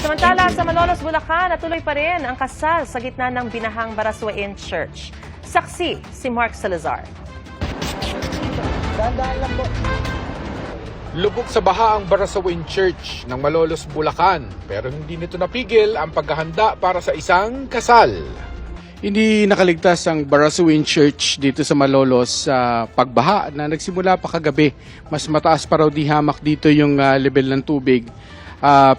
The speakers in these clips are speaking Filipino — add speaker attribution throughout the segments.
Speaker 1: Samantala, sa Malolos, Bulacan, natuloy pa rin ang kasal sa gitna ng binahang Barasuain Church. Saksi si Mark Salazar.
Speaker 2: Dahan-dahan lang po.
Speaker 3: Lubog sa baha ang Barasuain Church ng Malolos, Bulacan, pero hindi nito napigil ang paghahanda para sa isang kasal.
Speaker 4: Hindi nakaligtas ang Barasuain Church dito sa Malolos sa pagbaha na nagsimula pa kagabi. Mas mataas pa raw di hamak dito yung level ng tubig.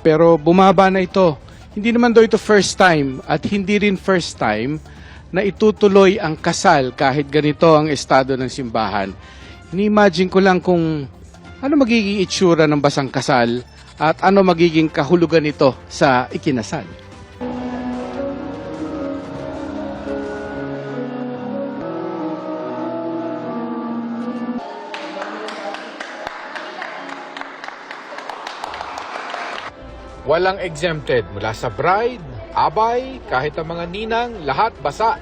Speaker 4: Pero bumaba na ito. Hindi naman daw ito first time at hindi rin first time na itutuloy ang kasal kahit ganito ang estado ng simbahan. Ini-imagine ko lang kung ano magiging itsura ng basang kasal at ano magiging kahulugan nito sa ikinasal.
Speaker 3: Walang exempted mula sa bride, abay, kahit ang mga ninang, lahat basa.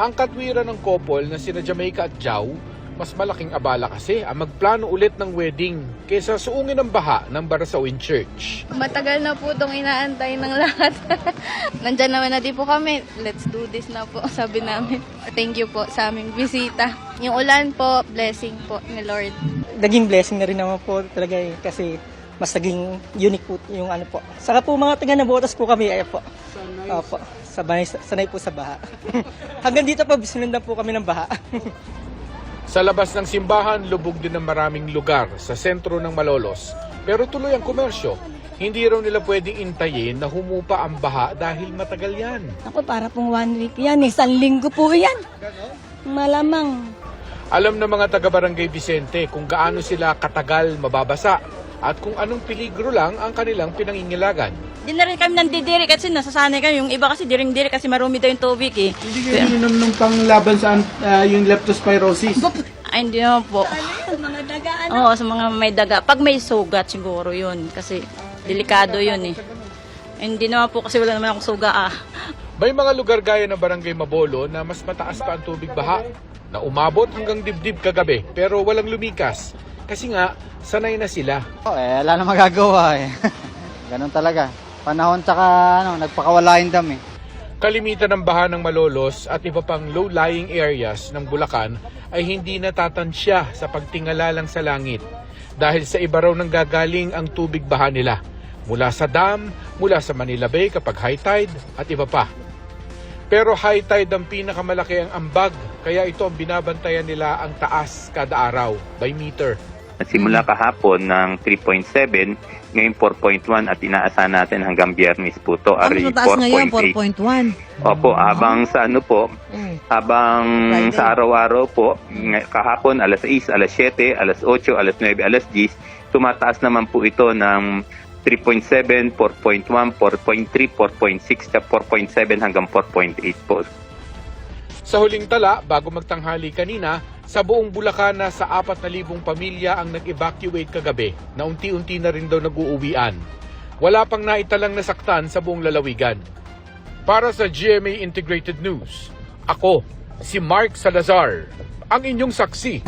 Speaker 3: Ang katwiran ng couple na sina Jamaica at Jao, mas malaking abala kasi ang magplano ulit ng wedding kaysa suungin ng baha ng Barasuain Church.
Speaker 5: Matagal na po itong inaantay ng lahat. Nandyan naman na din po kami. Let's do this na po, sabi namin. Thank you po sa aming bisita. Yung ulan po, blessing po ni Lord.
Speaker 2: Naging blessing na rin naman po talaga kasi mas naging unique po yung ano po. Saka po mga taga Nabotas po kami, ay po. Opo, sanay po sa baha. Hanggang dito po, sinundan po kami ng baha.
Speaker 3: Sa labas ng simbahan, lubog din ng maraming lugar sa sentro ng Malolos. Pero tuloy ang komersyo. Hindi raw nila pwedeng intayin na humupa ang baha dahil matagal yan.
Speaker 6: Ako, para pong 1 week yan. Isang linggo po yan. Malamang.
Speaker 3: Alam ng mga taga-Barangay Vicente kung gaano sila katagal mababasa at kung anong peligro lang ang kanilang pinangingilagan.
Speaker 6: Di na rin kami nandidiri kasi nasasanay kami. Yung iba kasi diring-diri kasi marumi daw yung tubig eh.
Speaker 4: Hindi kayo ininom ng panglaban sa yung leptospirosis?
Speaker 6: Ay, hindi naman po.
Speaker 2: Sa mga dagaan.
Speaker 6: Oo, sa mga may daga. Pag may sugat siguro yun kasi delikado yun eh. Hindi naman po kasi wala naman akong suga ah.
Speaker 3: May mga lugar gaya ng Barangay Mabolo na mas mataas pa ang tubig baha na umabot hanggang dibdib kagabi pero walang lumikas. Kasi nga, sanay na sila.
Speaker 7: Wala na magagawa eh. Ganun talaga. Panahon tsaka nagpakawala yung dam eh.
Speaker 3: Kalimitan ng baha ng Malolos at iba pang low-lying areas ng Bulacan ay hindi natatansya sa pagtingala lang sa langit. Dahil sa iba raw nang gagaling ang tubig baha nila. Mula sa dam, mula sa Manila Bay kapag high tide at iba pa. Pero high tide ang pinakamalaki ang ambag, kaya ito ang binabantayan nila ang taas kada araw by meter.
Speaker 8: Simula kahapon ng 3.7, ngayon 4.1 at inaasahan natin hanggang Biyernes po to.
Speaker 9: Ano mataas ngayon? 4.1?
Speaker 8: Opo, habang sa ano po, habang
Speaker 9: Friday.
Speaker 8: sa araw-araw po, kahapon alas 6, alas 7, alas 8, alas 9, alas 10, tumataas naman po ito ng 3.7, 4.1, 4.3, 4.6, 4.7 hanggang 4.8 po.
Speaker 3: Sa huling tala, bago magtanghali kanina, sa buong Bulacan na sa 4,000 pamilya ang nag-evacuate kagabi na unti-unti na rin daw nag-uuwian. Wala pang naitalang nasaktan sa buong lalawigan. Para sa GMA Integrated News, ako si Mark Salazar, ang inyong saksi.